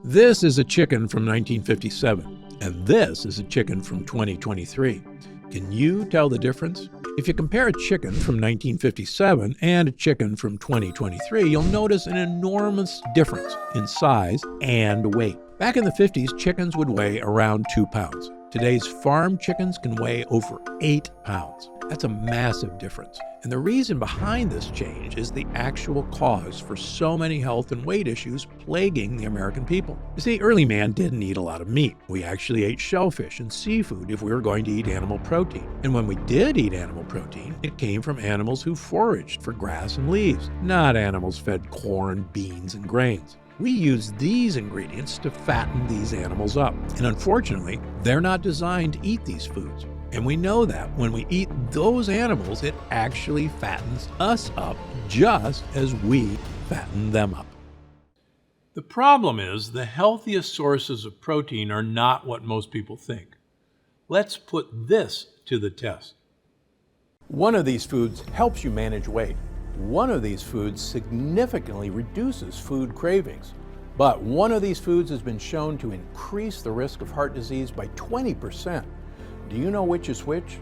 This is a chicken from 1957, and this is a chicken from 2023. Can you tell the difference? If you compare a chicken from 1957 and a chicken from 2023, you'll notice an enormous difference in size and weight. Back in the 50s, chickens would weigh around 2 pounds. Today's farm chickens can weigh over 8 pounds. That's a massive difference. And the reason behind this change is the actual cause for so many health and weight issues plaguing the American people. You see, early man didn't eat a lot of meat. We actually ate shellfish and seafood if we were going to eat animal protein. And when we did eat animal protein, it came from animals who foraged for grass and leaves, not animals fed corn, beans, and grains. We use these ingredients to fatten these animals up. And unfortunately, they're not designed to eat these foods. And we know that when we eat those animals, it actually fattens us up just as we fatten them up. The problem is the healthiest sources of protein are not what most people think. Let's put this to the test. One of these foods helps you manage weight. One of these foods significantly reduces food cravings. But one of these foods has been shown to increase the risk of heart disease by 20%. Do you know which is which?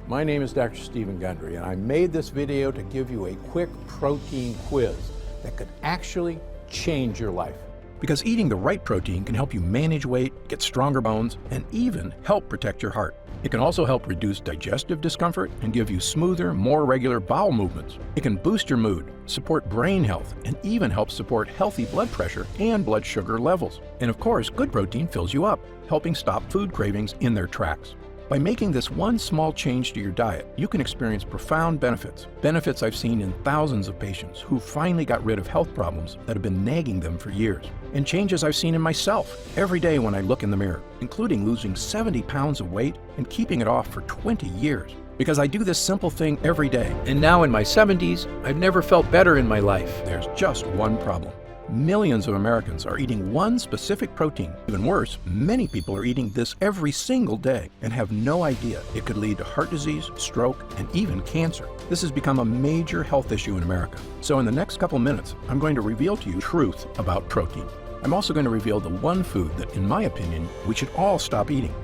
My name is Dr. Stephen Gundry, and I made this video to give you a quick protein quiz that could actually change your life. Because eating the right protein can help you manage weight, get stronger bones, and even help protect your heart. It can also help reduce digestive discomfort and give you smoother, more regular bowel movements. It can boost your mood, support brain health, and even help support healthy blood pressure and blood sugar levels. And of course, good protein fills you up, helping stop food cravings in their tracks. By making this one small change to your diet, you can experience profound benefits. Benefits I've seen in thousands of patients who finally got rid of health problems that have been nagging them for years. And changes I've seen in myself every day when I look in the mirror, including losing 70 pounds of weight and keeping it off for 20 years. Because I do this simple thing every day. And now in my 70s, I've never felt better in my life. There's just one problem. Millions of Americans are eating one specific protein. Even worse, many people are eating this every single day and have no idea it could lead to heart disease, stroke, and even cancer. This has become a major health issue in America. So in the next couple minutes, I'm going to reveal to you truth about protein. I'm also going to reveal the one food that, in my opinion, we should all stop eating.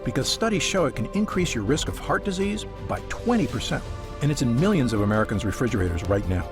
Because studies show it can increase your risk of heart disease by 20%. And it's in millions of Americans' refrigerators right now.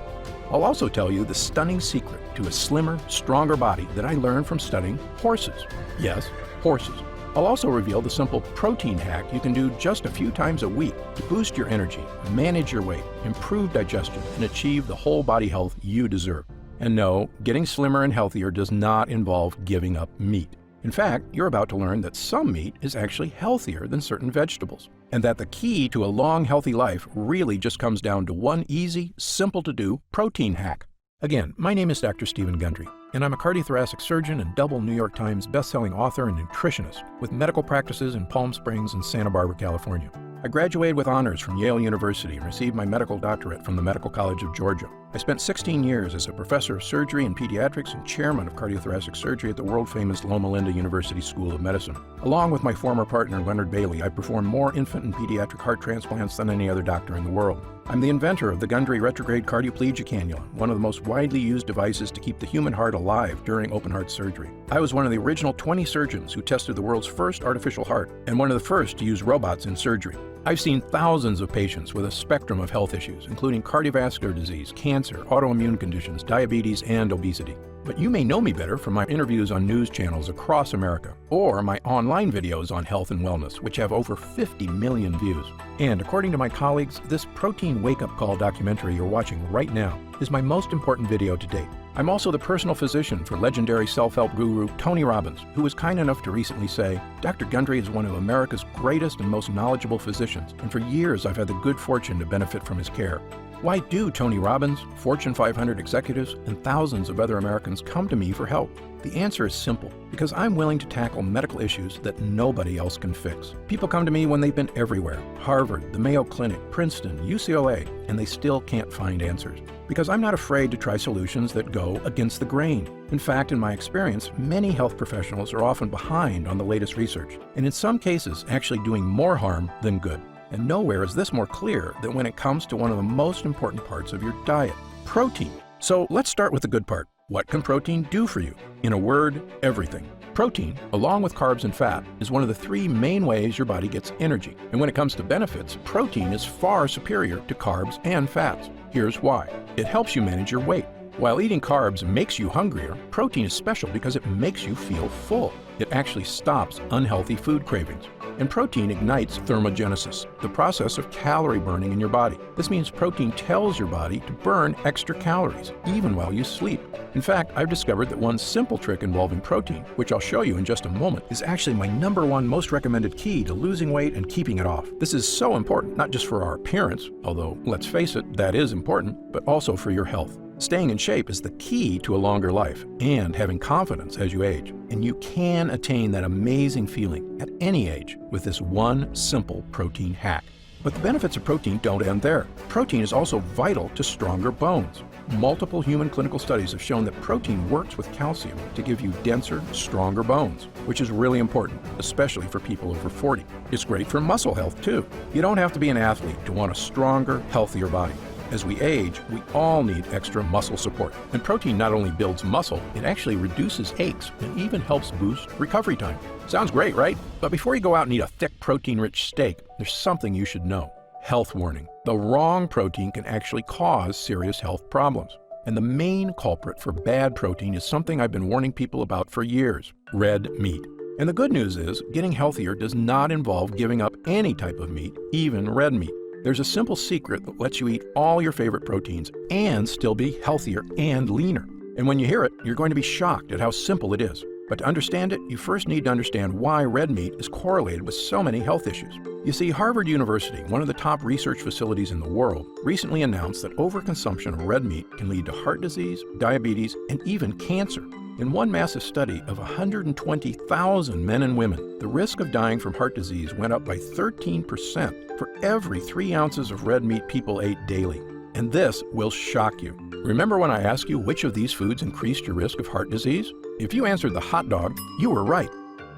I'll also tell you the stunning secret to a slimmer, stronger body that I learned from studying horses. Yes, horses. I'll also reveal the simple protein hack you can do just a few times a week to boost your energy, manage your weight, improve digestion, and achieve the whole body health you deserve. And no, getting slimmer and healthier does not involve giving up meat. In fact, you're about to learn that some meat is actually healthier than certain vegetables, and that the key to a long, healthy life really just comes down to one easy, simple-to-do protein hack. Again, my name is Dr. Stephen Gundry, and I'm a cardiothoracic surgeon and double New York Times best-selling author and nutritionist with medical practices in Palm Springs and Santa Barbara, California. I graduated with honors from Yale University and received my medical doctorate from the Medical College of Georgia. I spent 16 years as a professor of surgery and pediatrics and chairman of cardiothoracic surgery at the world-famous Loma Linda University School of Medicine. Along with my former partner, Leonard Bailey, I performed more infant and pediatric heart transplants than any other doctor in the world. I'm the inventor of the Gundry retrograde cardioplegia cannula, one of the most widely used devices to keep the human heart alive during open heart surgery. I was one of the original 20 surgeons who tested the world's first artificial heart and one of the first to use robots in surgery. I've seen thousands of patients with a spectrum of health issues, including cardiovascular disease, cancer, autoimmune conditions, diabetes, and obesity. But you may know me better from my interviews on news channels across America, or my online videos on health and wellness, which have over 50 million views. And according to my colleagues, this Protein Wake-Up Call documentary you're watching right now is my most important video to date. I'm also the personal physician for legendary self-help guru Tony Robbins, who was kind enough to recently say, Dr. Gundry is one of America's greatest and most knowledgeable physicians, and for years I've had the good fortune to benefit from his care. Why do Tony Robbins, Fortune 500 executives, and thousands of other Americans come to me for help? The answer is simple, because I'm willing to tackle medical issues that nobody else can fix. People come to me when they've been everywhere, Harvard, the Mayo Clinic, Princeton, UCLA, and they still can't find answers. Because I'm not afraid to try solutions that go against the grain. In fact, in my experience, many health professionals are often behind on the latest research, and in some cases actually doing more harm than good. And nowhere is this more clear than when it comes to one of the most important parts of your diet, protein. So let's start with the good part. What can protein do for you? In a word, everything. Protein, along with carbs and fat, is one of the three main ways your body gets energy. And when it comes to benefits, protein is far superior to carbs and fats. Here's why. It helps you manage your weight. While eating carbs makes you hungrier, protein is special because it makes you feel full. It actually stops unhealthy food cravings. And protein ignites thermogenesis, the process of calorie burning in your body. This means protein tells your body to burn extra calories, even while you sleep. In fact, I've discovered that one simple trick involving protein, which I'll show you in just a moment, is actually my #1 most recommended key to losing weight and keeping it off. This is so important, not just for our appearance, although let's face it, that is important, but also for your health. Staying in shape is the key to a longer life and having confidence as you age. And you can attain that amazing feeling at any age with this one simple protein hack. But the benefits of protein don't end there. Protein is also vital to stronger bones. Multiple human clinical studies have shown that protein works with calcium to give you denser, stronger bones, which is really important, especially for people over 40. It's great for muscle health too. You don't have to be an athlete to want a stronger, healthier body. As we age, we all need extra muscle support. And protein not only builds muscle, it actually reduces aches and even helps boost recovery time. Sounds great, right? But before you go out and eat a thick protein-rich steak, there's something you should know. Health warning. The wrong protein can actually cause serious health problems. And the main culprit for bad protein is something I've been warning people about for years: red meat. And the good news is, getting healthier does not involve giving up any type of meat, even red meat. There's a simple secret that lets you eat all your favorite proteins and still be healthier and leaner. And when you hear it, you're going to be shocked at how simple it is. But to understand it, you first need to understand why red meat is correlated with so many health issues. You see, Harvard University, one of the top research facilities in the world, recently announced that overconsumption of red meat can lead to heart disease, diabetes, and even cancer. In one massive study of 120,000 men and women, the risk of dying from heart disease went up by 13% for every 3 ounces of red meat people ate daily. And this will shock you. Remember when I asked you which of these foods increased your risk of heart disease? If you answered the hot dog, you were right.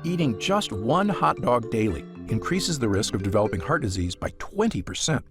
Eating just one hot dog daily increases the risk of developing heart disease by 20%.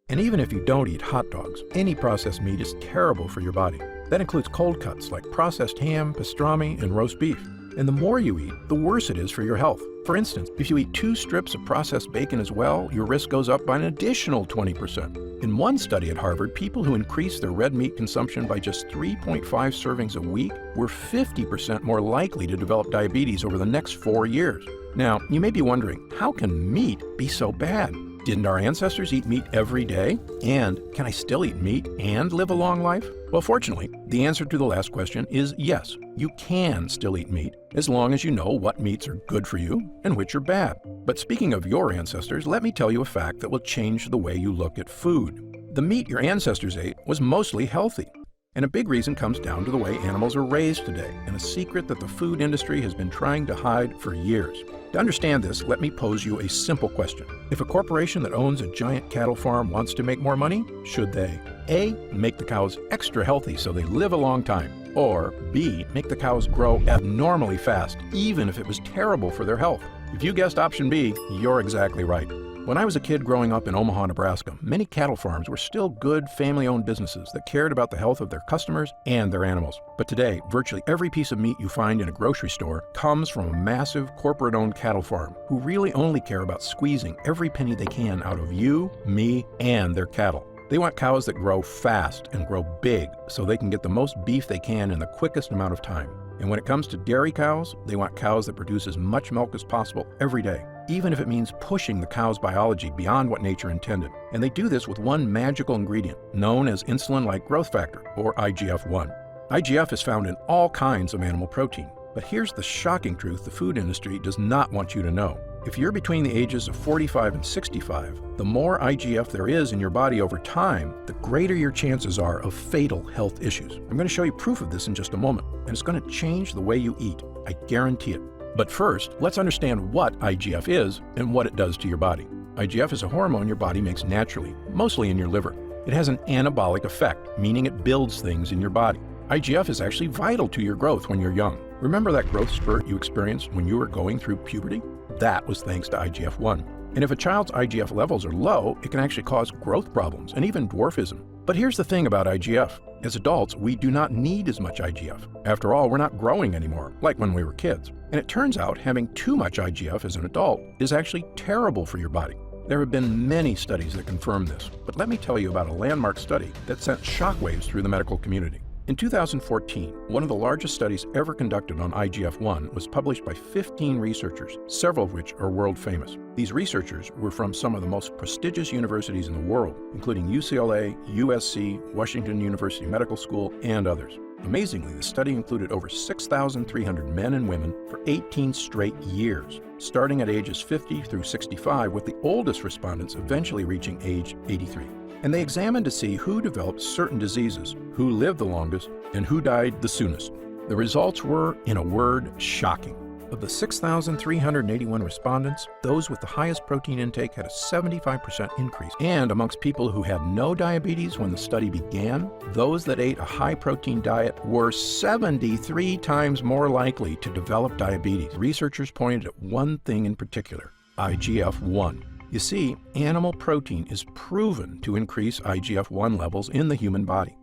And even if you don't eat hot dogs, any processed meat is terrible for your body. That includes cold cuts like processed ham, pastrami, and roast beef. And the more you eat, the worse it is for your health. For instance, if you eat 2 strips of processed bacon as well, your risk goes up by an additional 20%. In one study at Harvard, people who increased their red meat consumption by just 3.5 servings a week were 50% more likely to develop diabetes over the next 4 years. Now, you may be wondering, how can meat be so bad? Didn't our ancestors eat meat every day? And can I still eat meat and live a long life? Well, fortunately, the answer to the last question is yes, you can still eat meat, as long as you know what meats are good for you and which are bad. But speaking of your ancestors, let me tell you a fact that will change the way you look at food. The meat your ancestors ate was mostly healthy. And a big reason comes down to the way animals are raised today, and a secret that the food industry has been trying to hide for years. To understand this, let me pose you a simple question. If a corporation that owns a giant cattle farm wants to make more money, should they A, make the cows extra healthy so they live a long time, or B, make the cows grow abnormally fast, even if it was terrible for their health? If you guessed option B, you're exactly right. When I was a kid growing up in Omaha, Nebraska, many cattle farms were still good family-owned businesses that cared about the health of their customers and their animals. But today, virtually every piece of meat you find in a grocery store comes from a massive corporate-owned cattle farm who really only care about squeezing every penny they can out of you, me, and their cattle. They want cows that grow fast and grow big so they can get the most beef they can in the quickest amount of time. And when it comes to dairy cows, they want cows that produce as much milk as possible every day, even if it means pushing the cow's biology beyond what nature intended. And they do this with one magical ingredient, known as insulin-like growth factor, or IGF-1. IGF is found in all kinds of animal protein. But here's the shocking truth the food industry does not want you to know. If you're between the ages of 45 and 65, the more IGF there is in your body over time, the greater your chances are of fatal health issues. I'm going to show you proof of this in just a moment, and it's going to change the way you eat. I guarantee it. But first, let's understand what IGF is and what it does to your body. IGF is a hormone your body makes naturally, mostly in your liver. It has an anabolic effect, meaning it builds things in your body. IGF is actually vital to your growth when you're young. Remember that growth spurt you experienced when you were going through puberty? That was thanks to IGF-1. And if a child's IGF levels are low, it can actually cause growth problems and even dwarfism. But here's the thing about IGF. As adults, we do not need as much IGF. After all, we're not growing anymore, like when we were kids. And it turns out having too much IGF as an adult is actually terrible for your body. There have been many studies that confirm this, but let me tell you about a landmark study that sent shockwaves through the medical community. In 2014, one of the largest studies ever conducted on IGF-1 was published by 15 researchers, several of which are world famous. These researchers were from some of the most prestigious universities in the world, including UCLA, USC, Washington University Medical School, and others. Amazingly, the study included over 6,300 men and women for 18 straight years, starting at ages 50 through 65, with the oldest respondents eventually reaching age 83. And they examined to see who developed certain diseases, who lived the longest, and who died the soonest. The results were, in a word, shocking. Of the 6,381 respondents, those with the highest protein intake had a 75% increase. And amongst people who had no diabetes when the study began, those that ate a high-protein diet were 73 times more likely to develop diabetes. Researchers pointed at one thing in particular: IGF-1. You see, animal protein is proven to increase IGF-1 levels in the human body.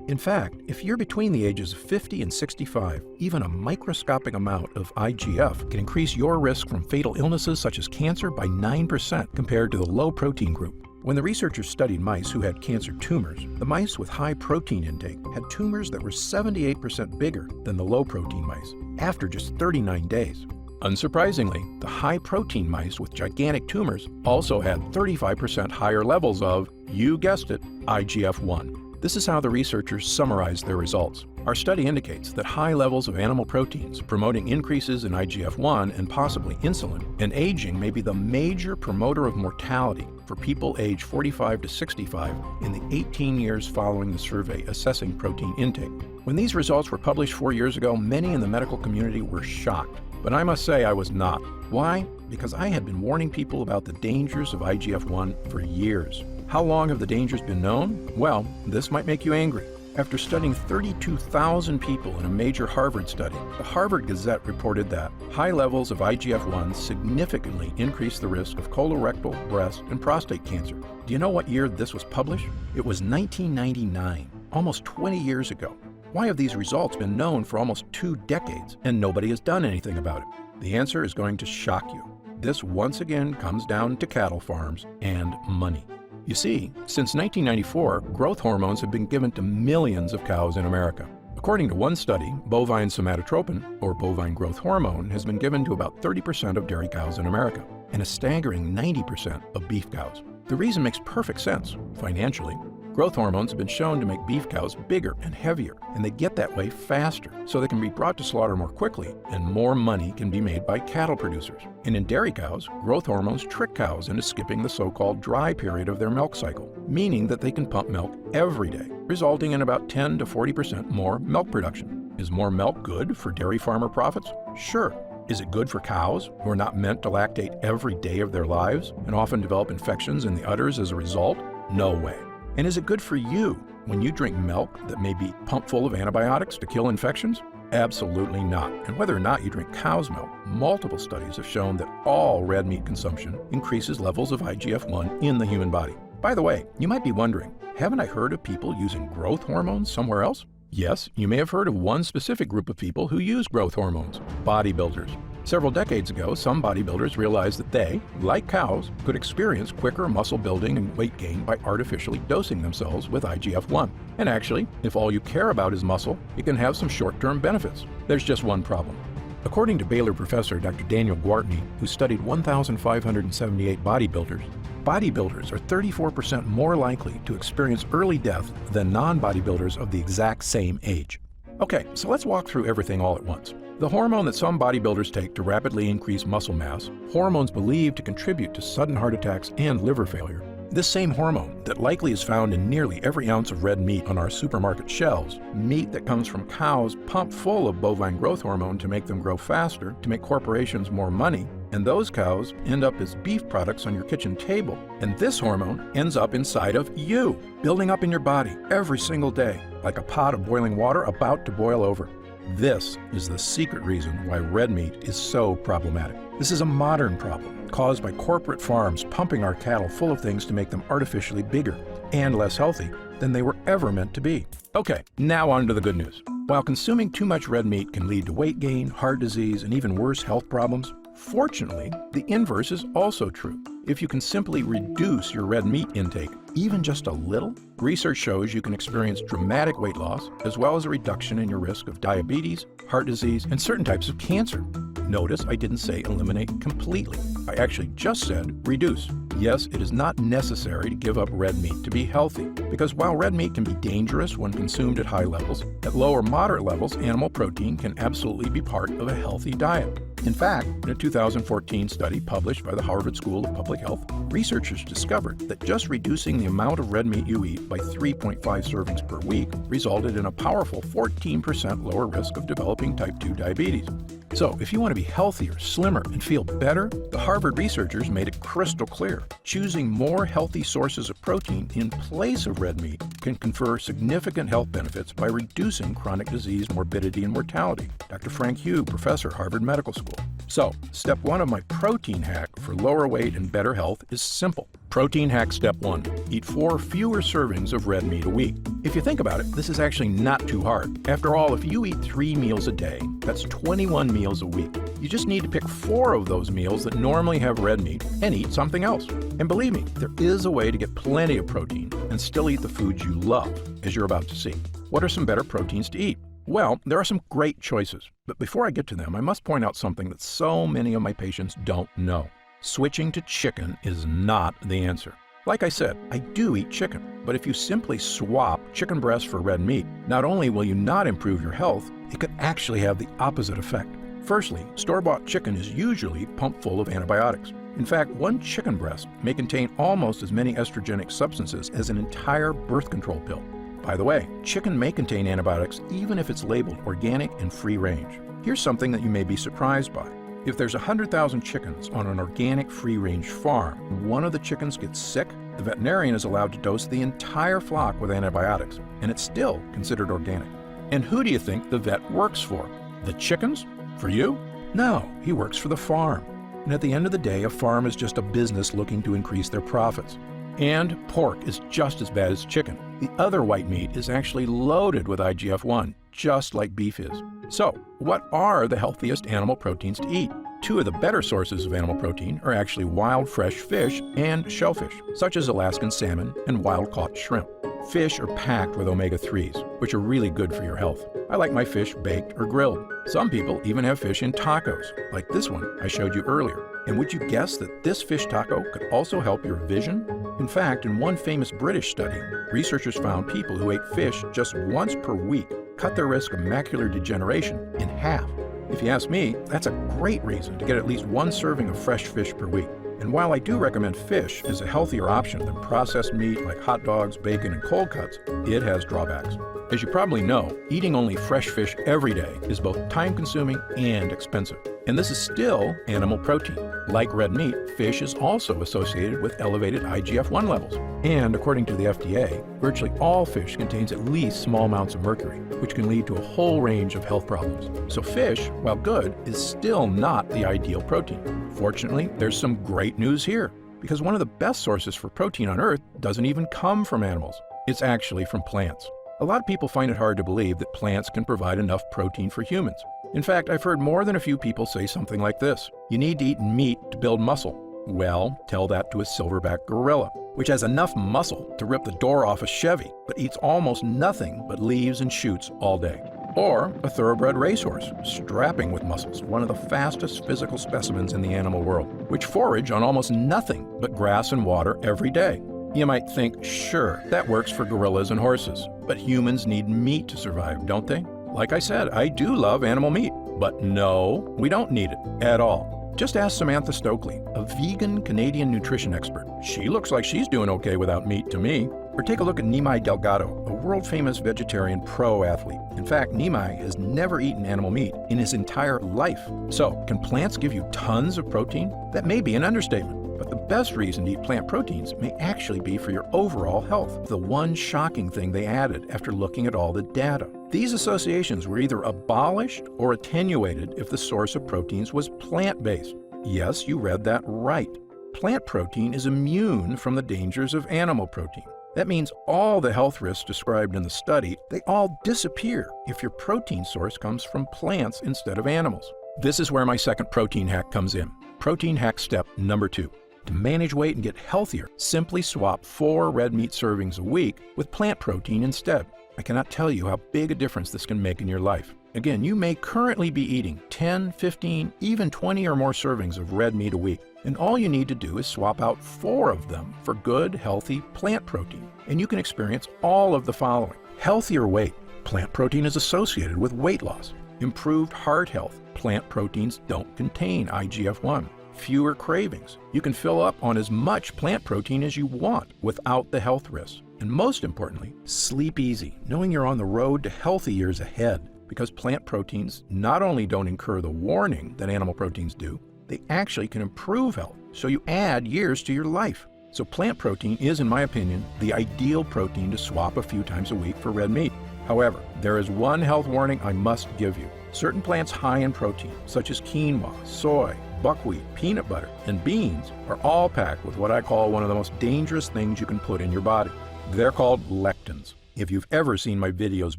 In fact, if you're between the ages of 50 and 65, even a microscopic amount of IGF can increase your risk from fatal illnesses such as cancer by 9% compared to the low protein group. When the researchers studied mice who had cancer tumors, the mice with high protein intake had tumors that were 78% bigger than the low protein mice after just 39 days. Unsurprisingly, the high-protein mice with gigantic tumors also had 35% higher levels of, you guessed it, IGF-1. This is how the researchers summarized their results. Our study indicates that high levels of animal proteins promoting increases in IGF-1 and possibly insulin and aging may be the major promoter of mortality for people aged 45 to 65 in the 18 years following the survey assessing protein intake. When these results were published 4 years ago, many in the medical community were shocked. But I must say I was not. Why? Because I had been warning people about the dangers of IGF-1 for years. How long have the dangers been known? Well, this might make you angry. After studying 32,000 people in a major Harvard study, the Harvard Gazette reported that high levels of IGF-1 significantly increase the risk of colorectal, breast, and prostate cancer. Do you know what year this was published? It was 1999, almost 20 years ago. Why have these results been known for almost 2 decades and nobody has done anything about it? The answer is going to shock you. This once again comes down to cattle farms and money. You see, since 1994, growth hormones have been given to millions of cows in America. According to one study, bovine somatotropin, or bovine growth hormone, has been given to about 30% of dairy cows in America, and a staggering 90% of beef cows. The reason makes perfect sense financially. Growth hormones have been shown to make beef cows bigger and heavier, and they get that way faster, so they can be brought to slaughter more quickly, and more money can be made by cattle producers. And in dairy cows, growth hormones trick cows into skipping the so-called dry period of their milk cycle, meaning that they can pump milk every day, resulting in about 10 to 40% more milk production. Is more milk good for dairy farmer profits? Sure. Is it good for cows who are not meant to lactate every day of their lives and often develop infections in the udders as a result? No way. And is it good for you when you drink milk that may be pumped full of antibiotics to kill infections? Absolutely not. And whether or not you drink cow's milk, multiple studies have shown that all red meat consumption increases levels of IGF-1 in the human body. By the way, you might be wondering, haven't I heard of people using growth hormones somewhere else? Yes, you may have heard of one specific group of people who use growth hormones: bodybuilders. Several decades ago, some bodybuilders realized that they, like cows, could experience quicker muscle building and weight gain by artificially dosing themselves with IGF-1. And actually, if all you care about is muscle, it can have some short-term benefits. There's just one problem. According to Baylor professor Dr. Daniel Gwartney, who studied 1,578 bodybuilders, bodybuilders are 34% more likely to experience early death than non-bodybuilders of the exact same age. Okay, so let's walk through everything all at once. The hormone that some bodybuilders take to rapidly increase muscle mass, hormones believed to contribute to sudden heart attacks and liver failure. This same hormone that likely is found in nearly every ounce of red meat on our supermarket shelves, meat that comes from cows pumped full of bovine growth hormone to make them grow faster, to make corporations more money, and those cows end up as beef products on your kitchen table. And this hormone ends up inside of you, building up in your body every single day, like a pot of boiling water about to boil over. This is the secret reason why red meat is so problematic. This is a modern problem caused by corporate farms pumping our cattle full of things to make them artificially bigger and less healthy, than they were ever meant to be. Okay, now on to the good news. While consuming too much red meat can lead to weight gain, heart disease, and even worse health problems, fortunately, the inverse is also true. If you can simply reduce your red meat intake, even just a little, research shows you can experience dramatic weight loss, as well as a reduction in your risk of diabetes, heart disease, and certain types of cancer. Notice I didn't say eliminate completely. I actually just said reduce. Yes, it is not necessary to give up red meat to be healthy, because while red meat can be dangerous when consumed at high levels, at low or moderate levels, animal protein can absolutely be part of a healthy diet. In fact, in a 2014 study published by the Harvard School of Public Health, researchers discovered that just reducing the amount of red meat you eat by 3.5 servings per week resulted in a powerful 14% lower risk of developing type 2 diabetes. So, if you want to be healthier, slimmer, and feel better, the Harvard researchers made it crystal clear. Choosing more healthy sources of protein in place of red meat can confer significant health benefits by reducing chronic disease morbidity and mortality. Dr. Frank Hugh, professor, Harvard Medical School. So, step 1 of my protein hack for lower weight and better health is simple. Protein hack step 1. Eat 4 fewer servings of red meat a week. If you think about it, this is actually not too hard. After all, if you eat 3 meals a day, that's 21 meals a week. You just need to pick 4 of those meals that normally have red meat and eat something else. And believe me, there is a way to get plenty of protein and still eat the foods you love, as you're about to see. What are some better proteins to eat? Well, there are some great choices, but before I get to them, I must point out something that so many of my patients don't know. Switching to chicken is not the answer. Like I said, I do eat chicken, but if you simply swap chicken breast for red meat, not only will you not improve your health, it could actually have the opposite effect. Firstly, store-bought chicken is usually pumped full of antibiotics. In fact, one chicken breast may contain almost as many estrogenic substances as an entire birth control pill. By the way, chicken may contain antibiotics even if it's labeled organic and free range. Here's something that you may be surprised by. If there's 100,000 chickens on an organic free-range farm and one of the chickens gets sick, the veterinarian is allowed to dose the entire flock with antibiotics, and it's still considered organic. And who do you think the vet works for? The chickens? For you? No, he works for the farm. And at the end of the day, a farm is just a business looking to increase their profits. And pork is just as bad as chicken. The other white meat is actually loaded with IGF-1, just like beef is. So, what are the healthiest animal proteins to eat? 2 of the better sources of animal protein are actually wild fresh fish and shellfish, such as Alaskan salmon and wild-caught shrimp. Fish are packed with omega-3s, which are really good for your health. I like my fish baked or grilled. Some people even have fish in tacos, like this one I showed you earlier. And would you guess that this fish taco could also help your vision? In fact, in one famous British study, researchers found people who ate fish just once per week cut their risk of macular degeneration in half. If you ask me, that's a great reason to get at least 1 serving of fresh fish per week. And while I do recommend fish as a healthier option than processed meat like hot dogs, bacon, and cold cuts, it has drawbacks. As you probably know, eating only fresh fish every day is both time-consuming and expensive. And this is still animal protein. Like red meat, fish is also associated with elevated IGF-1 levels. And according to the FDA, virtually all fish contains at least small amounts of mercury, which can lead to a whole range of health problems. So fish, while good, is still not the ideal protein. Fortunately, there's some great news here, because one of the best sources for protein on Earth doesn't even come from animals. It's actually from plants. A lot of people find it hard to believe that plants can provide enough protein for humans. In fact, I've heard more than a few people say something like this: you need to eat meat to build muscle. Well, tell that to a silverback gorilla, which has enough muscle to rip the door off a Chevy, but eats almost nothing but leaves and shoots all day. Or a thoroughbred racehorse, strapping with muscles, one of the fastest physical specimens in the animal world, which forage on almost nothing but grass and water every day. You might think, sure, that works for gorillas and horses, but humans need meat to survive, don't they? Like I said, I do love animal meat, but no, we don't need it at all. Just ask Samantha Stokely, a vegan Canadian nutrition expert. She looks like she's doing okay without meat to me. Or take a look at Nimai Delgado, a world-famous vegetarian pro athlete. In fact, Nimai has never eaten animal meat in his entire life. So, can plants give you tons of protein? That may be an understatement. But the best reason to eat plant proteins may actually be for your overall health. The one shocking thing they added after looking at all the data. These associations were either abolished or attenuated if the source of proteins was plant-based. Yes, you read that right. Plant protein is immune from the dangers of animal protein. That means all the health risks described in the study, they all disappear if your protein source comes from plants instead of animals. This is where my second protein hack comes in. Protein hack step number 2. To manage weight and get healthier, simply swap 4 red meat servings a week with plant protein instead. I cannot tell you how big a difference this can make in your life. Again, you may currently be eating 10, 15, even 20 or more servings of red meat a week, and all you need to do is swap out 4 of them for good, healthy plant protein, and you can experience all of the following. Healthier weight. Plant protein is associated with weight loss. Improved heart health. Plant proteins don't contain IGF-1. Fewer cravings. You can fill up on as much plant protein as you want without the health risks. And most importantly, sleep easy, knowing you're on the road to healthy years ahead, because plant proteins not only don't incur the warning that animal proteins do, they actually can improve health, so you add years to your life. So plant protein is, in my opinion, the ideal protein to swap a few times a week for red meat. However, there is one health warning I must give you. Certain plants high in protein, such as quinoa, soy, buckwheat, peanut butter, and beans, are all packed with what I call one of the most dangerous things you can put in your body. They're called lectins. If you've ever seen my videos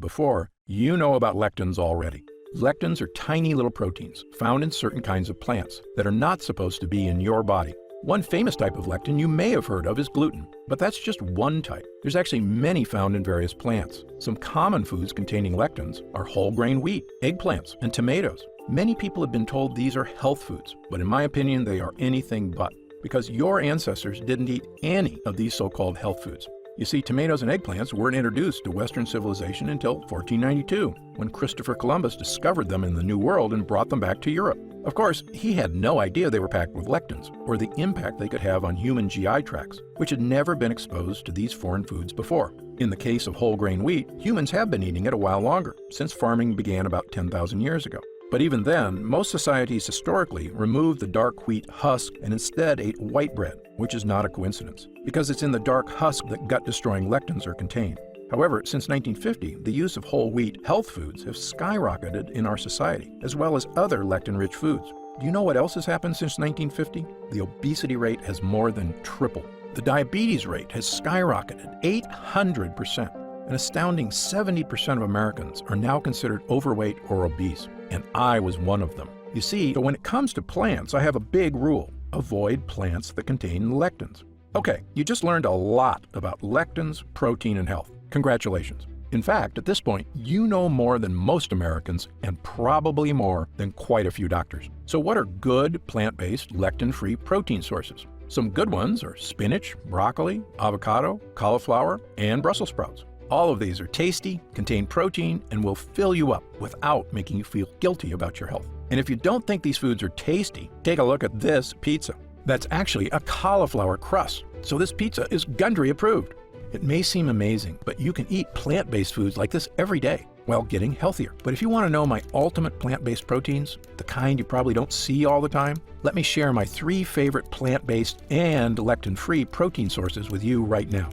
before, you know about lectins already. Lectins are tiny little proteins found in certain kinds of plants that are not supposed to be in your body. One famous type of lectin you may have heard of is gluten, but that's just one type. There's actually many found in various plants. Some common foods containing lectins are whole grain wheat, eggplants, and tomatoes. Many people have been told these are health foods, but in my opinion, they are anything but, because your ancestors didn't eat any of these so-called health foods. You see, tomatoes and eggplants weren't introduced to Western civilization until 1492, when Christopher Columbus discovered them in the New World and brought them back to Europe. Of course, he had no idea they were packed with lectins, or the impact they could have on human GI tracts, which had never been exposed to these foreign foods before. In the case of whole grain wheat, humans have been eating it a while longer, since farming began about 10,000 years ago. But even then, most societies historically removed the dark wheat husk and instead ate white bread, which is not a coincidence, because it's in the dark husk that gut-destroying lectins are contained. However, since 1950, the use of whole wheat health foods have skyrocketed in our society, as well as other lectin-rich foods. Do you know what else has happened since 1950? The obesity rate has more than tripled. The diabetes rate has skyrocketed 800%. An astounding 70% of Americans are now considered overweight or obese, and I was one of them. You see, so when it comes to plants, I have a big rule. Avoid plants that contain lectins. Okay, you just learned a lot about lectins, protein, and health. Congratulations. In fact, at this point, you know more than most Americans and probably more than quite a few doctors. So what are good plant-based lectin-free protein sources? Some good ones are spinach, broccoli, avocado, cauliflower, and Brussels sprouts. All of these are tasty, contain protein, and will fill you up without making you feel guilty about your health. And if you don't think these foods are tasty, take a look at this pizza. That's actually a cauliflower crust, so this pizza is Gundry approved. It may seem amazing, but you can eat plant-based foods like this every day while getting healthier. But if you want to know my ultimate plant-based proteins, the kind you probably don't see all the time, let me share my 3 favorite plant-based and lectin-free protein sources with you right now.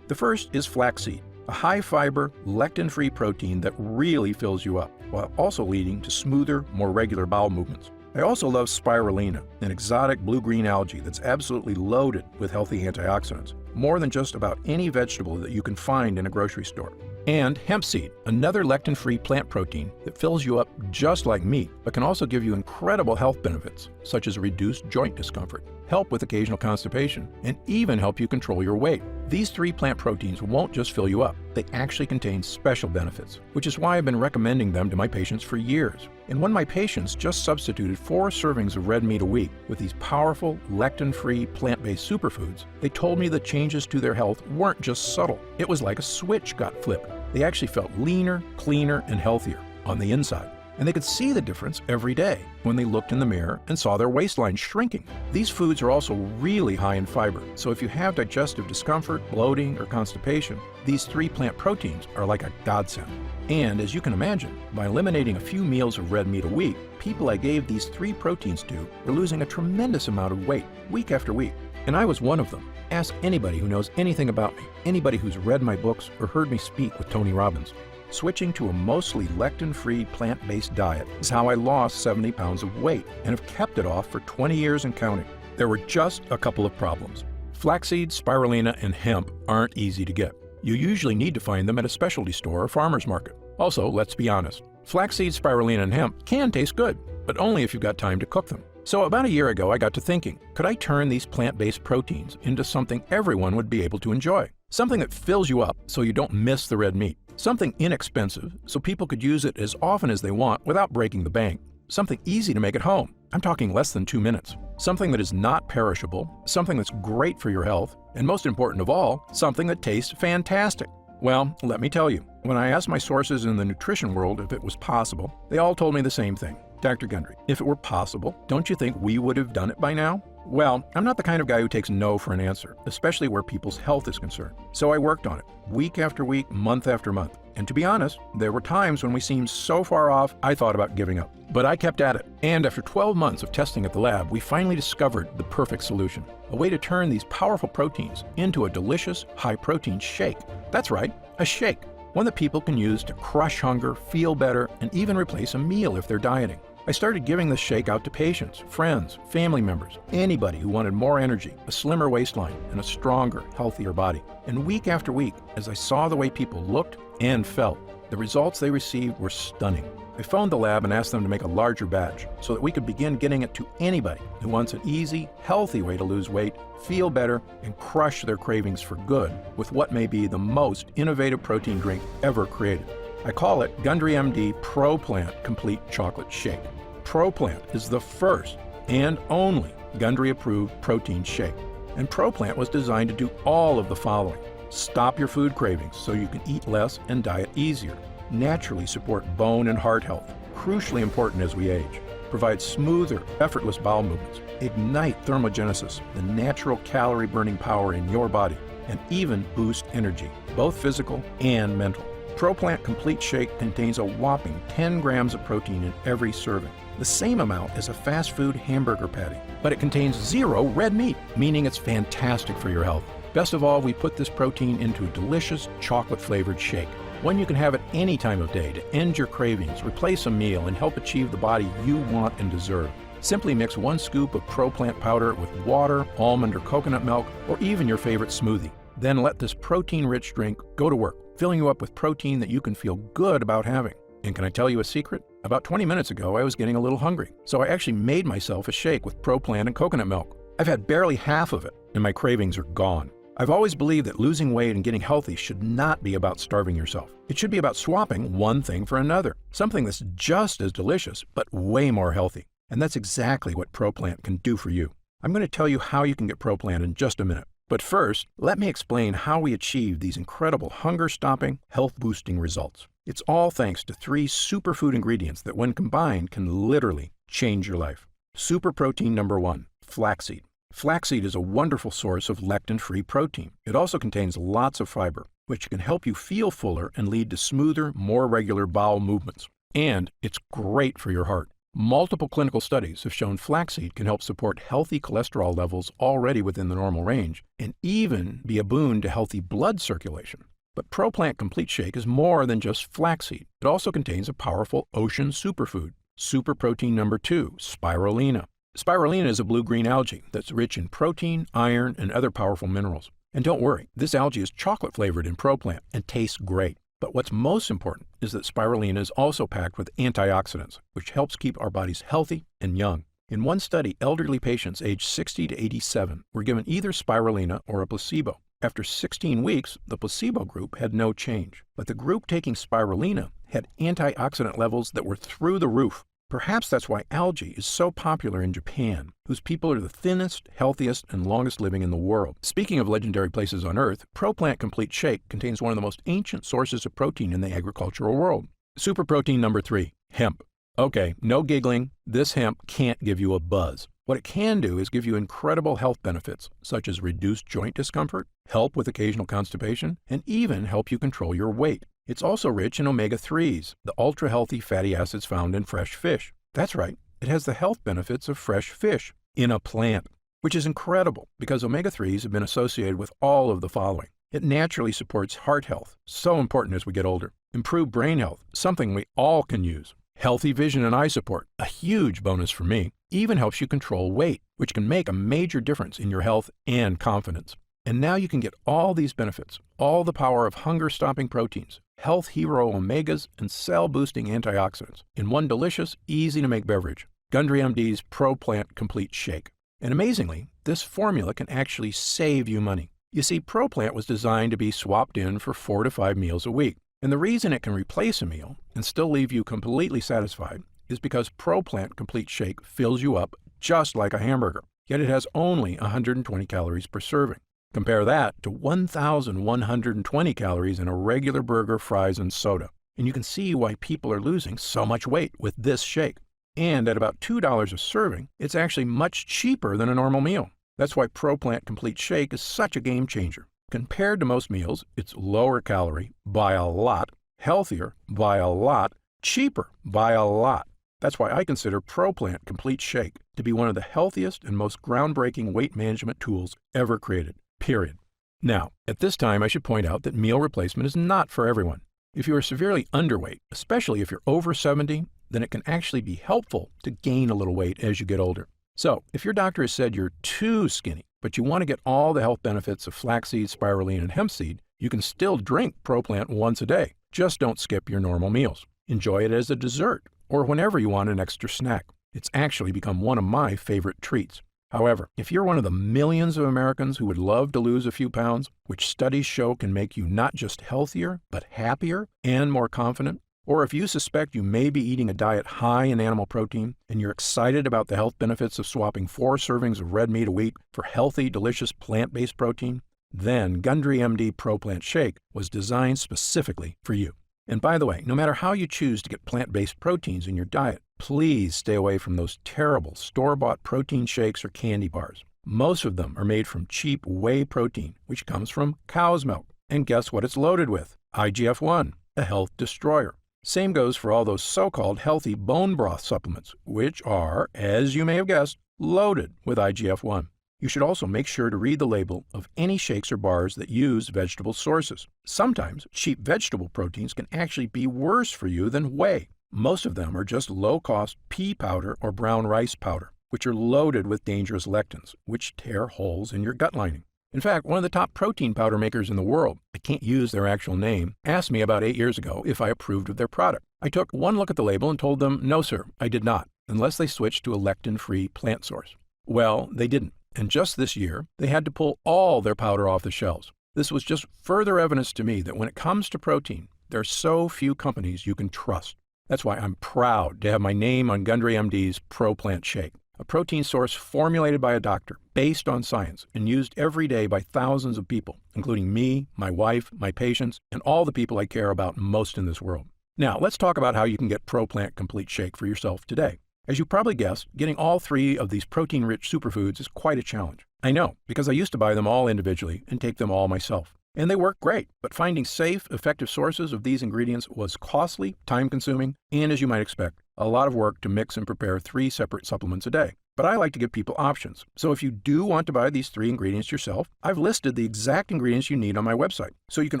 The first is flaxseed, a high-fiber, lectin-free protein that really fills you up, while also leading to smoother, more regular bowel movements. I also love spirulina, an exotic blue-green algae that's absolutely loaded with healthy antioxidants, more than just about any vegetable that you can find in a grocery store. And hemp seed, another lectin-free plant protein that fills you up just like meat, but can also give you incredible health benefits, such as reduced joint discomfort, help with occasional constipation, and even help you control your weight. These 3 plant proteins won't just fill you up, they actually contain special benefits, which is why I've been recommending them to my patients for years. And when my patients just substituted 4 servings of red meat a week with these powerful, lectin-free, plant-based superfoods, they told me the changes to their health weren't just subtle. It was like a switch got flipped. They actually felt leaner, cleaner, and healthier on the inside. And they could see the difference every day when they looked in the mirror and saw their waistline shrinking. These foods are also really high in fiber, so if you have digestive discomfort, bloating, or constipation, these 3 plant proteins are like a godsend. And as you can imagine, by eliminating a few meals of red meat a week, people I gave these 3 proteins to were losing a tremendous amount of weight, week after week. And I was one of them. Ask anybody who knows anything about me, anybody who's read my books or heard me speak with Tony Robbins. Switching to a mostly lectin-free plant-based diet is how I lost 70 pounds of weight and have kept it off for 20 years and counting. There were just a couple of problems. Flaxseed, spirulina, and hemp aren't easy to get. You usually need to find them at a specialty store or farmer's market. Also, let's be honest, flaxseed, spirulina, and hemp can taste good, but only if you've got time to cook them. So about a year ago, I got to thinking, could I turn these plant-based proteins into something everyone would be able to enjoy? Something that fills you up so you don't miss the red meat. Something inexpensive so people could use it as often as they want without breaking the bank. Something easy to make at home. I'm talking less than 2 minutes. Something that is not perishable, something that's great for your health, and most important of all, something that tastes fantastic. Well, let me tell you, when I asked my sources in the nutrition world if it was possible, they all told me the same thing. Dr. Gundry, if it were possible, don't you think we would have done it by now? Well, I'm not the kind of guy who takes no for an answer, especially where people's health is concerned. So I worked on it, week after week, month after month. And to be honest, there were times when we seemed so far off, I thought about giving up. But I kept at it. And after 12 months of testing at the lab, we finally discovered the perfect solution. A way to turn these powerful proteins into a delicious, high-protein shake. That's right, a shake. One that people can use to crush hunger, feel better, and even replace a meal if they're dieting. I started giving this shake out to patients, friends, family members, anybody who wanted more energy, a slimmer waistline, and a stronger, healthier body. And week after week, as I saw the way people looked and felt, the results they received were stunning. I phoned the lab and asked them to make a larger batch so that we could begin getting it to anybody who wants an easy, healthy way to lose weight, feel better, and crush their cravings for good with what may be the most innovative protein drink ever created. I call it Gundry MD Pro Plant Complete Chocolate Shake. Pro Plant is the first and only Gundry-approved protein shake. And Pro Plant was designed to do all of the following. Stop your food cravings so you can eat less and diet easier. Naturally support bone and heart health, crucially important as we age. Provide smoother, effortless bowel movements. Ignite thermogenesis, the natural calorie-burning power in your body. And even boost energy, both physical and mental. ProPlant Complete Shake contains a whopping 10 grams of protein in every serving, the same amount as a fast food hamburger patty. But it contains 0 red meat, meaning it's fantastic for your health. Best of all, we put this protein into a delicious chocolate-flavored shake, one you can have at any time of day to end your cravings, replace a meal, and help achieve the body you want and deserve. Simply mix 1 scoop of ProPlant powder with water, almond or coconut milk, or even your favorite smoothie. Then let this protein-rich drink go to work, filling you up with protein that you can feel good about having. And can I tell you a secret? About 20 minutes ago, I was getting a little hungry, so I actually made myself a shake with ProPlant and coconut milk. I've had barely half of it, and my cravings are gone. I've always believed that losing weight and getting healthy should not be about starving yourself. It should be about swapping one thing for another, something that's just as delicious, but way more healthy. And that's exactly what ProPlant can do for you. I'm going to tell you how you can get ProPlant in just a minute. But first, let me explain how we achieve these incredible hunger-stopping, health-boosting results. It's all thanks to 3 superfood ingredients that when combined can literally change your life. Super protein number 1, flaxseed. Flaxseed is a wonderful source of lectin-free protein. It also contains lots of fiber, which can help you feel fuller and lead to smoother, more regular bowel movements. And it's great for your heart. Multiple clinical studies have shown flaxseed can help support healthy cholesterol levels already within the normal range and even be a boon to healthy blood circulation. But ProPlant Complete Shake is more than just flaxseed. It also contains a powerful ocean superfood, super protein number 2, spirulina. Spirulina is a blue-green algae that's rich in protein, iron, and other powerful minerals. And don't worry, this algae is chocolate-flavored in ProPlant and tastes great. But what's most important is that spirulina is also packed with antioxidants, which helps keep our bodies healthy and young. In one study, elderly patients aged 60 to 87 were given either spirulina or a placebo. After 16 weeks, the placebo group had no change, but the group taking spirulina had antioxidant levels that were through the roof. Perhaps that's why algae is so popular in Japan, whose people are the thinnest, healthiest, and longest living in the world. Speaking of legendary places on Earth, ProPlant Complete Shake contains one of the most ancient sources of protein in the agricultural world. Super protein number 3, hemp. Okay, no giggling, this hemp can't give you a buzz. What it can do is give you incredible health benefits, such as reduced joint discomfort, help with occasional constipation, and even help you control your weight. It's also rich in omega-3s, the ultra-healthy fatty acids found in fresh fish. That's right, it has the health benefits of fresh fish in a plant, which is incredible because omega-3s have been associated with all of the following. It naturally supports heart health, so important as we get older. Improved brain health, something we all can use. Healthy vision and eye support, a huge bonus for me. even helps you control weight, which can make a major difference in your health and confidence. And now you can get all these benefits, all the power of hunger-stopping proteins, health hero omegas, and cell-boosting antioxidants in one delicious, easy-to-make beverage, Gundry MD's ProPlant Complete Shake. And amazingly, this formula can actually save you money. You see, ProPlant was designed to be swapped in for 4 to 5 meals a week. And the reason it can replace a meal and still leave you completely satisfied is because ProPlant Complete Shake fills you up just like a hamburger, yet it has only 120 calories per serving. Compare that to 1,120 calories in a regular burger, fries, and soda. And you can see why people are losing so much weight with this shake. And at about $2 a serving, it's actually much cheaper than a normal meal. That's why ProPlant Complete Shake is such a game changer. Compared to most meals, it's lower calorie by a lot, healthier by a lot, cheaper by a lot. That's why I consider ProPlant Complete Shake to be one of the healthiest and most groundbreaking weight management tools ever created, period. Now, at this time, I should point out that meal replacement is not for everyone. If you are severely underweight, especially if you're over 70, then it can actually be helpful to gain a little weight as you get older. So, if your doctor has said you're too skinny, but you want to get all the health benefits of flaxseed, spirulina, and hemp seed, you can still drink ProPlant once a day. Just don't skip your normal meals. Enjoy it as a dessert or whenever you want an extra snack. It's actually become one of my favorite treats. However, if you're one of the millions of Americans who would love to lose a few pounds, which studies show can make you not just healthier, but happier and more confident, or if you suspect you may be eating a diet high in animal protein and you're excited about the health benefits of swapping 4 servings of red meat a week for healthy, delicious plant-based protein, then Gundry MD ProPlant Shake was designed specifically for you. And by the way, no matter how you choose to get plant-based proteins in your diet, please stay away from those terrible store-bought protein shakes or candy bars. Most of them are made from cheap whey protein, which comes from cow's milk. And guess what it's loaded with? IGF-1, a health destroyer. Same goes for all those so-called healthy bone broth supplements, which are, as you may have guessed, loaded with IGF-1. You should also make sure to read the label of any shakes or bars that use vegetable sources. Sometimes cheap vegetable proteins can actually be worse for you than whey. Most of them are just low-cost pea powder or brown rice powder, which are loaded with dangerous lectins, which tear holes in your gut lining. In fact, one of the top protein powder makers in the world, I can't use their actual name, asked me about 8 years ago if I approved of their product. I took one look at the label and told them, no sir, I did not, unless they switched to a lectin-free plant source. Well, they didn't, and just this year, they had to pull all their powder off the shelves. This was just further evidence to me that when it comes to protein, there are so few companies you can trust. That's why I'm proud to have my name on Gundry MD's ProPlant Shake, a protein source formulated by a doctor, based on science, and used every day by thousands of people, including me, my wife, my patients, and all the people I care about most in this world. Now, let's talk about how you can get ProPlant Complete Shake for yourself today. As you probably guessed, getting all 3 of these protein-rich superfoods is quite a challenge. I know, because I used to buy them all individually and take them all myself. And they work great, but finding safe, effective sources of these ingredients was costly, time-consuming, and as you might expect, a lot of work to mix and prepare 3 separate supplements a day. But I like to give people options. So if you do want to buy these 3 ingredients yourself, I've listed the exact ingredients you need on my website, so you can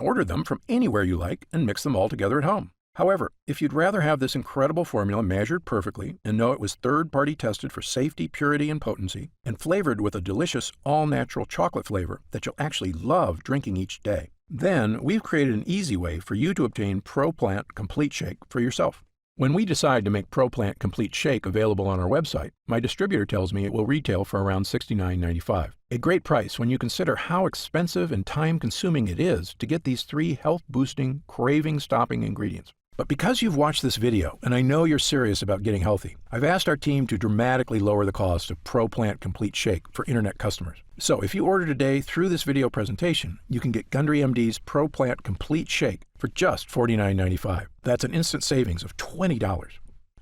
order them from anywhere you like and mix them all together at home. However, if you'd rather have this incredible formula measured perfectly and know it was third-party tested for safety, purity, and potency, and flavored with a delicious all-natural chocolate flavor that you'll actually love drinking each day, then we've created an easy way for you to obtain ProPlant Complete Shake for yourself. When we decide to make ProPlant Complete Shake available on our website, my distributor tells me it will retail for around $69.95. A great price when you consider how expensive and time-consuming it is to get these 3 health-boosting, craving-stopping ingredients. But because you've watched this video, and I know you're serious about getting healthy, I've asked our team to dramatically lower the cost of ProPlant Complete Shake for internet customers. So if you order today through this video presentation, you can get Gundry MD's ProPlant Complete Shake for just $49.95. That's an instant savings of $20.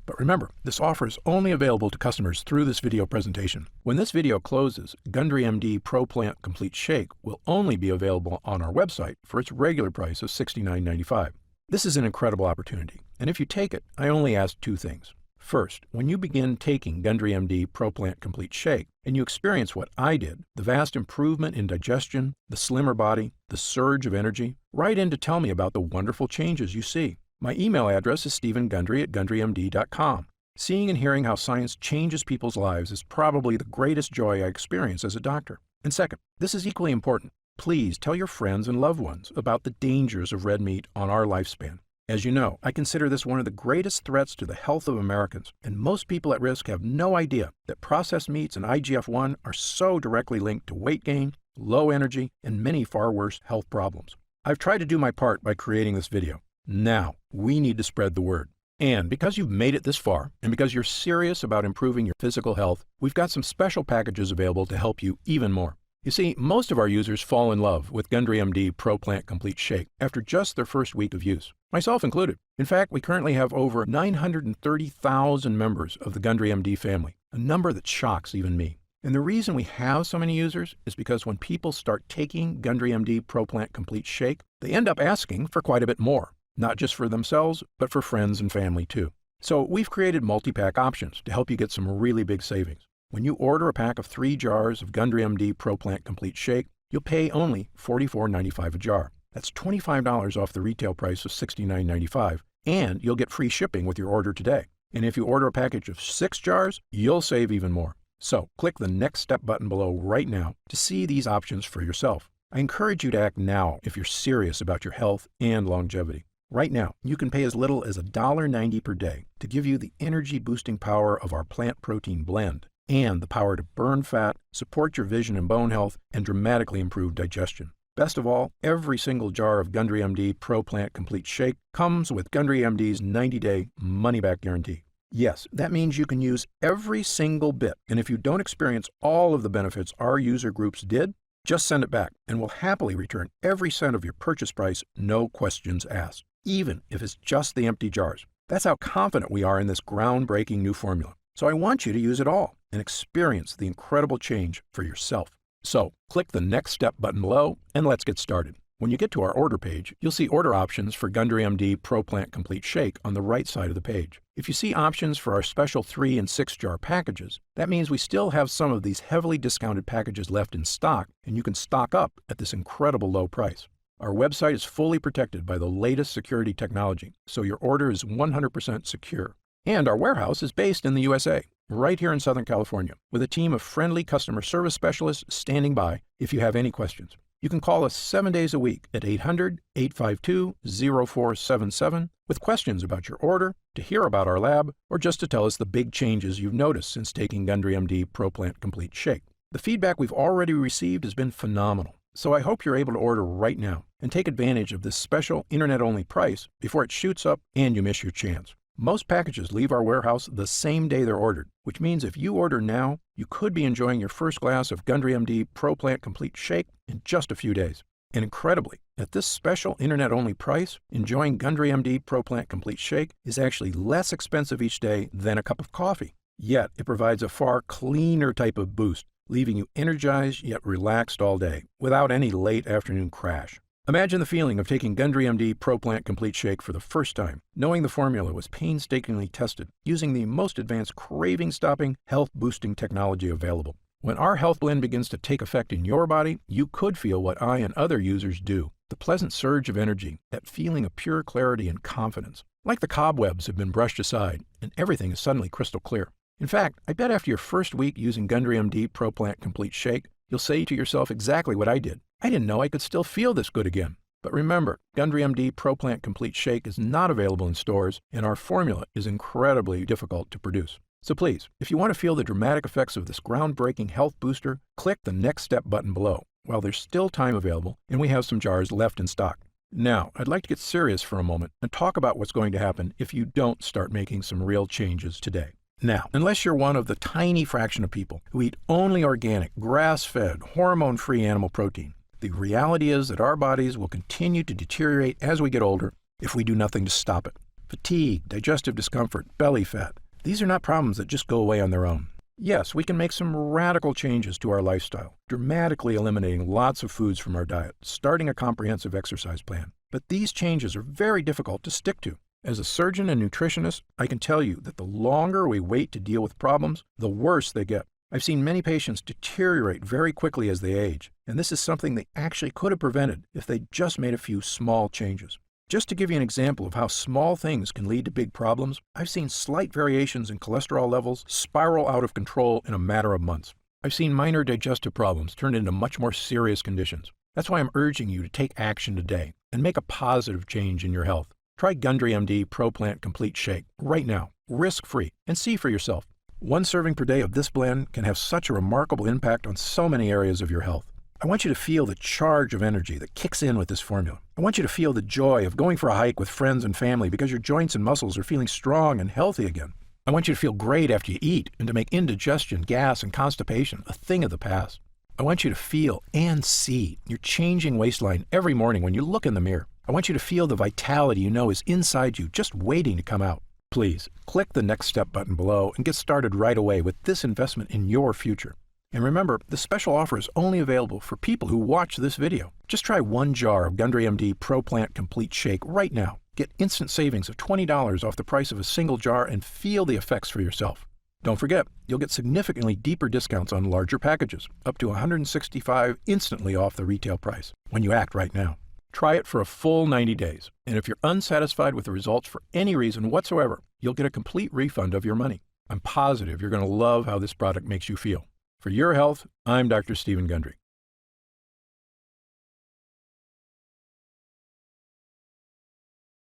But remember, this offer is only available to customers through this video presentation. When this video closes, Gundry MD ProPlant Complete Shake will only be available on our website for its regular price of $69.95. This is an incredible opportunity, and if you take it, I only ask 2 things. First, when you begin taking Gundry MD ProPlant Complete Shake, and you experience what I did, the vast improvement in digestion, the slimmer body, the surge of energy, write in to tell me about the wonderful changes you see. My email address is stephengundry@gundrymd.com. Seeing and hearing how science changes people's lives is probably the greatest joy I experience as a doctor. And second, this is equally important. Please tell your friends and loved ones about the dangers of red meat on our lifespan. As you know, I consider this one of the greatest threats to the health of Americans, and most people at risk have no idea that processed meats and IGF-1 are so directly linked to weight gain, low energy, and many far worse health problems. I've tried to do my part by creating this video. Now, we need to spread the word. And because you've made it this far, and because you're serious about improving your physical health, we've got some special packages available to help you even more. You see, most of our users fall in love with Gundry MD Pro Plant Complete Shake after just their first week of use, myself included. In fact, we currently have over 930,000 members of the Gundry MD family, a number that shocks even me. And the reason we have so many users is because when people start taking Gundry MD Pro Plant Complete Shake, they end up asking for quite a bit more, not just for themselves, but for friends and family too. So we've created multi-pack options to help you get some really big savings. When you order a pack of 3 jars of Gundry MD Pro Plant Complete Shake, you'll pay only $44.95 a jar. That's $25 off the retail price of $69.95, and you'll get free shipping with your order today. And if you order a package of 6 jars, you'll save even more. So click the Next Step button below right now to see these options for yourself. I encourage you to act now if you're serious about your health and longevity. Right now, you can pay as little as $1.90 per day to give you the energy-boosting power of our plant protein blend and the power to burn fat, support your vision and bone health, and dramatically improve digestion. Best of all, every single jar of Gundry MD Pro Plant Complete Shake comes with Gundry MD's 90-day money-back guarantee. Yes, that means you can use every single bit, and if you don't experience all of the benefits our user groups did, just send it back, and we'll happily return every cent of your purchase price, no questions asked, even if it's just the empty jars. That's how confident we are in this groundbreaking new formula. So I want you to use it all and experience the incredible change for yourself. So click the Next Step button below and let's get started. When you get to our order page, you'll see order options for Gundry MD Pro Plant Complete Shake on the right side of the page. If you see options for our special 3 and 6 jar packages, that means we still have some of these heavily discounted packages left in stock, and you can stock up at this incredible low price. Our website is fully protected by the latest security technology, so your order is 100% secure. And our warehouse is based in the USA, right here in Southern California, with a team of friendly customer service specialists standing by if you have any questions. You can call us 7 days a week at 800-852-0477 with questions about your order, to hear about our lab, or just to tell us the big changes you've noticed since taking Gundry MD Pro Plant Complete Shake. The feedback we've already received has been phenomenal, so I hope you're able to order right now and take advantage of this special internet-only price before it shoots up and you miss your chance. Most packages leave our warehouse the same day they're ordered, which means if you order now, you could be enjoying your first glass of Gundry MD Pro Plant Complete Shake in just a few days. And incredibly, at this special internet-only price, enjoying Gundry MD Pro Plant Complete Shake is actually less expensive each day than a cup of coffee. Yet, it provides a far cleaner type of boost, leaving you energized yet relaxed all day, without any late afternoon crash. Imagine the feeling of taking Gundry MD Pro Plant Complete Shake for the first time, knowing the formula was painstakingly tested using the most advanced craving-stopping, health-boosting technology available. When our health blend begins to take effect in your body, you could feel what I and other users do, the pleasant surge of energy, that feeling of pure clarity and confidence. Like the cobwebs have been brushed aside, and everything is suddenly crystal clear. In fact, I bet after your first week using Gundry MD Pro Plant Complete Shake, you'll say to yourself exactly what I did. I didn't know I could still feel this good again. But remember, Gundry MD Pro Plant Complete Shake is not available in stores, and our formula is incredibly difficult to produce. So please, if you want to feel the dramatic effects of this groundbreaking health booster, click the Next Step button below, while there's still time available and we have some jars left in stock. Now, I'd like to get serious for a moment and talk about what's going to happen if you don't start making some real changes today. Now, unless you're one of the tiny fraction of people who eat only organic, grass-fed, hormone-free animal protein, the reality is that our bodies will continue to deteriorate as we get older if we do nothing to stop it. Fatigue, digestive discomfort, belly fat, these are not problems that just go away on their own. Yes, we can make some radical changes to our lifestyle, dramatically eliminating lots of foods from our diet, starting a comprehensive exercise plan. But these changes are very difficult to stick to. As a surgeon and nutritionist, I can tell you that the longer we wait to deal with problems, the worse they get. I've seen many patients deteriorate very quickly as they age, and this is something they actually could have prevented if they just made a few small changes. Just to give you an example of how small things can lead to big problems, I've seen slight variations in cholesterol levels spiral out of control in a matter of months. I've seen minor digestive problems turn into much more serious conditions. That's why I'm urging you to take action today and make a positive change in your health. Try Gundry MD ProPlant Complete Shake right now, risk-free, and see for yourself. One serving per day of this blend can have such a remarkable impact on so many areas of your health. I want you to feel the charge of energy that kicks in with this formula. I want you to feel the joy of going for a hike with friends and family because your joints and muscles are feeling strong and healthy again. I want you to feel great after you eat and to make indigestion, gas, and constipation a thing of the past. I want you to feel and see your changing waistline every morning when you look in the mirror. I want you to feel the vitality you know is inside you just waiting to come out. Please click the Next Step button below and get started right away with this investment in your future. And remember, the special offer is only available for people who watch this video. Just try one jar of Gundry MD ProPlant Complete Shake right now. Get instant savings of $20 off the price of a single jar and feel the effects for yourself. Don't forget, you'll get significantly deeper discounts on larger packages, up to $165 instantly off the retail price when you act right now. Try it for a full 90 days, and if you're unsatisfied with the results for any reason whatsoever, you'll get a complete refund of your money. I'm positive you're going to love how this product makes you feel. For your health, I'm Dr. Stephen Gundry.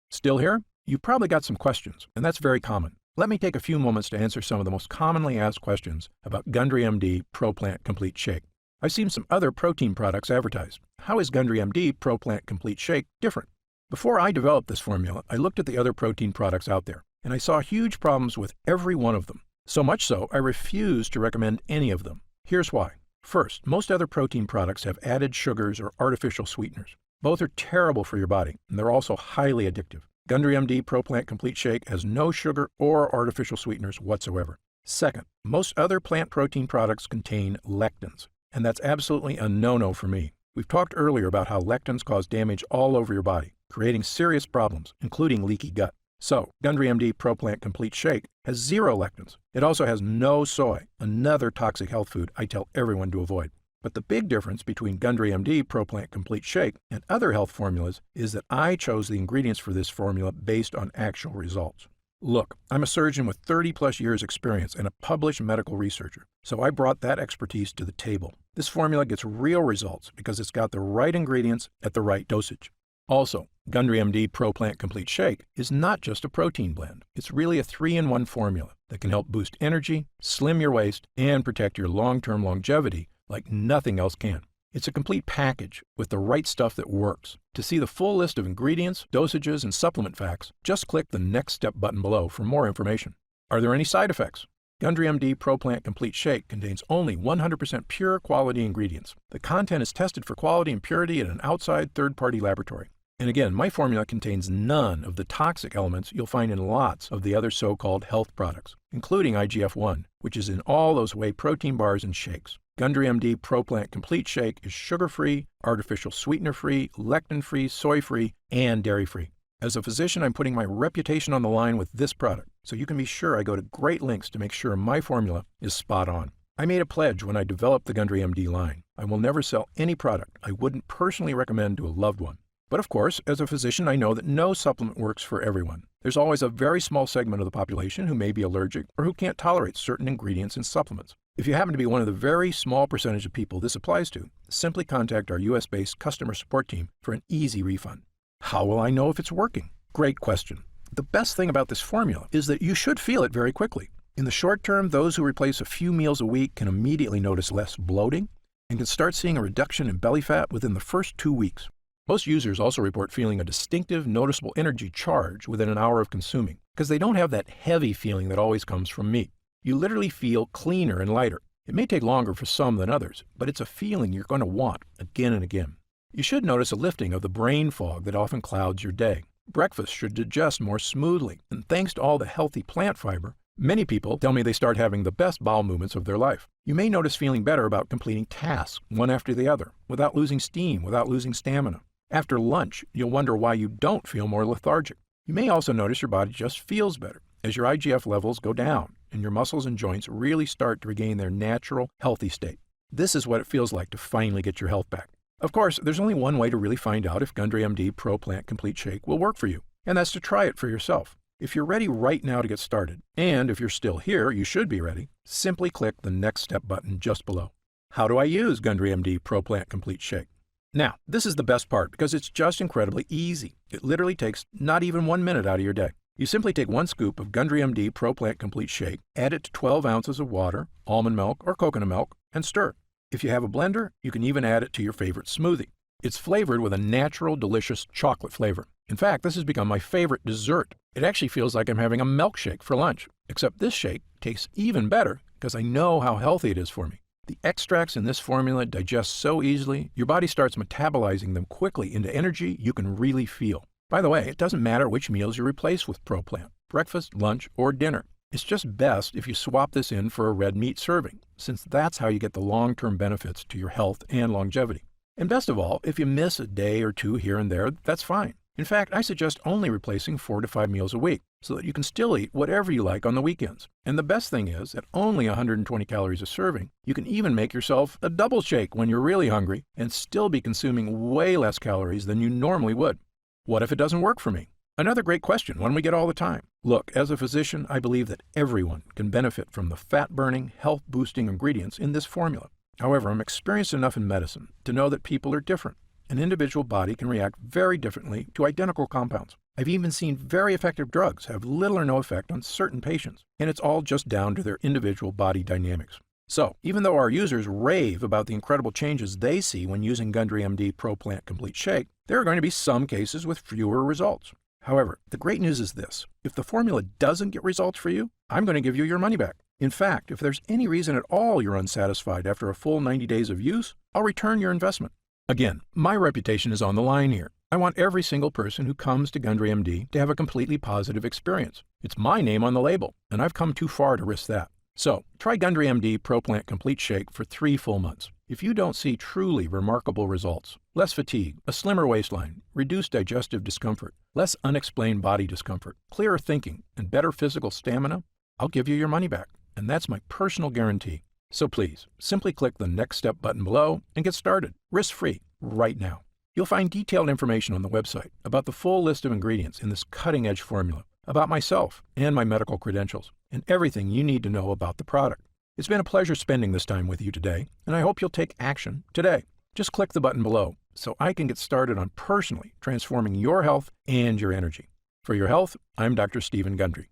Still here? You probably got some questions, and that's very common. Let me take a few moments to answer some of the most commonly asked questions about Gundry MD ProPlant Complete Shake. I've seen some other protein products advertised. How is Gundry MD ProPlant Complete Shake different? Before I developed this formula, I looked at the other protein products out there, and I saw huge problems with every one of them. So much so, I refuse to recommend any of them. Here's why. First, most other protein products have added sugars or artificial sweeteners. Both are terrible for your body, and they're also highly addictive. Gundry MD ProPlant Complete Shake has no sugar or artificial sweeteners whatsoever. Second, most other plant protein products contain lectins, and that's absolutely a no-no for me. We've talked earlier about how lectins cause damage all over your body, creating serious problems, including leaky gut. So, Gundry MD ProPlant Complete Shake has 0 lectins. It also has no soy, another toxic health food I tell everyone to avoid. But the big difference between Gundry MD ProPlant Complete Shake and other health formulas is that I chose the ingredients for this formula based on actual results. Look, I'm a surgeon with 30-plus years experience and a published medical researcher, so I brought that expertise to the table. This formula gets real results because it's got the right ingredients at the right dosage. Also, Gundry MD ProPlant Complete Shake is not just a protein blend. It's really a 3-in-1 formula that can help boost energy, slim your waist, and protect your long-term longevity like nothing else can. It's a complete package with the right stuff that works. To see the full list of ingredients, dosages, and supplement facts, just click the Next Step button below for more information. Are there any side effects? Gundry MD ProPlant Complete Shake contains only 100% pure quality ingredients. The content is tested for quality and purity at an outside third-party laboratory. And again, my formula contains none of the toxic elements you'll find in lots of the other so-called health products, including IGF-1, which is in all those whey protein bars and shakes. Gundry MD ProPlant Complete Shake is sugar-free, artificial sweetener-free, lectin-free, soy-free, and dairy-free. As a physician, I'm putting my reputation on the line with this product, so you can be sure I go to great lengths to make sure my formula is spot on. I made a pledge when I developed the Gundry MD line. I will never sell any product I wouldn't personally recommend to a loved one. But of course, as a physician, I know that no supplement works for everyone. There's always a very small segment of the population who may be allergic or who can't tolerate certain ingredients in supplements. If you happen to be one of the very small percentage of people this applies to, simply contact our US-based customer support team for an easy refund. How will I know if it's working? Great question. The best thing about this formula is that you should feel it very quickly. In the short term, those who replace a few meals a week can immediately notice less bloating and can start seeing a reduction in belly fat within the first 2 weeks. Most users also report feeling a distinctive, noticeable energy charge within an hour of consuming because they don't have that heavy feeling that always comes from meat. You literally feel cleaner and lighter. It may take longer for some than others, but it's a feeling you're going to want again and again. You should notice a lifting of the brain fog that often clouds your day. Breakfast should digest more smoothly, and thanks to all the healthy plant fiber, many people tell me they start having the best bowel movements of their life. You may notice feeling better about completing tasks one after the other, without losing steam, without losing stamina. After lunch, you'll wonder why you don't feel more lethargic. You may also notice your body just feels better as your IGF levels go down and your muscles and joints really start to regain their natural, healthy state. This is what it feels like to finally get your health back. Of course, there's only one way to really find out if Gundry MD Pro Plant Complete Shake will work for you, and that's to try it for yourself. If you're ready right now to get started, and if you're still here, you should be ready, simply click the Next Step button just below. How do I use Gundry MD Pro Plant Complete Shake? Now, this is the best part because it's just incredibly easy. It literally takes not even 1 minute out of your day. You simply take 1 scoop of Gundry MD Pro Plant Complete Shake, add it to 12 ounces of water, almond milk, or coconut milk, and stir. If you have a blender, you can even add it to your favorite smoothie. It's flavored with a natural, delicious chocolate flavor. In fact, this has become my favorite dessert. It actually feels like I'm having a milkshake for lunch, except this shake tastes even better because I know how healthy it is for me. The extracts in this formula digest so easily, your body starts metabolizing them quickly into energy you can really feel. By the way, it doesn't matter which meals you replace with ProPlant, breakfast, lunch, or dinner. It's just best if you swap this in for a red meat serving, since that's how you get the long-term benefits to your health and longevity. And best of all, if you miss a day or two here and there, that's fine. In fact, I suggest only replacing 4 to 5 meals a week so that you can still eat whatever you like on the weekends. And the best thing is, at only 120 calories a serving, you can even make yourself a double shake when you're really hungry and still be consuming way less calories than you normally would. What if it doesn't work for me? Another great question, one we get all the time. Look, as a physician, I believe that everyone can benefit from the fat-burning, health-boosting ingredients in this formula. However, I'm experienced enough in medicine to know that people are different. An individual body can react very differently to identical compounds. I've even seen very effective drugs have little or no effect on certain patients, and it's all just down to their individual body dynamics. So, even though our users rave about the incredible changes they see when using Gundry MD Pro Plant Complete Shake, there are going to be some cases with fewer results. However, the great news is this. If the formula doesn't get results for you, I'm going to give you your money back. In fact, if there's any reason at all you're unsatisfied after a full 90 days of use, I'll return your investment. Again, my reputation is on the line here. I want every single person who comes to Gundry MD to have a completely positive experience. It's my name on the label, and I've come too far to risk that. So, try Gundry MD Pro Plant Complete Shake for 3 full months. If you don't see truly remarkable results, less fatigue, a slimmer waistline, reduced digestive discomfort, less unexplained body discomfort, clearer thinking, and better physical stamina, I'll give you your money back. And that's my personal guarantee. So please, simply click the Next Step button below and get started, risk-free, right now. You'll find detailed information on the website about the full list of ingredients in this cutting-edge formula, about myself and my medical credentials, and everything you need to know about the product. It's been a pleasure spending this time with you today, and I hope you'll take action today. Just click the button below so I can get started on personally transforming your health and your energy. For your health, I'm Dr. Stephen Gundry.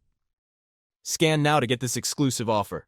Scan now to get this exclusive offer.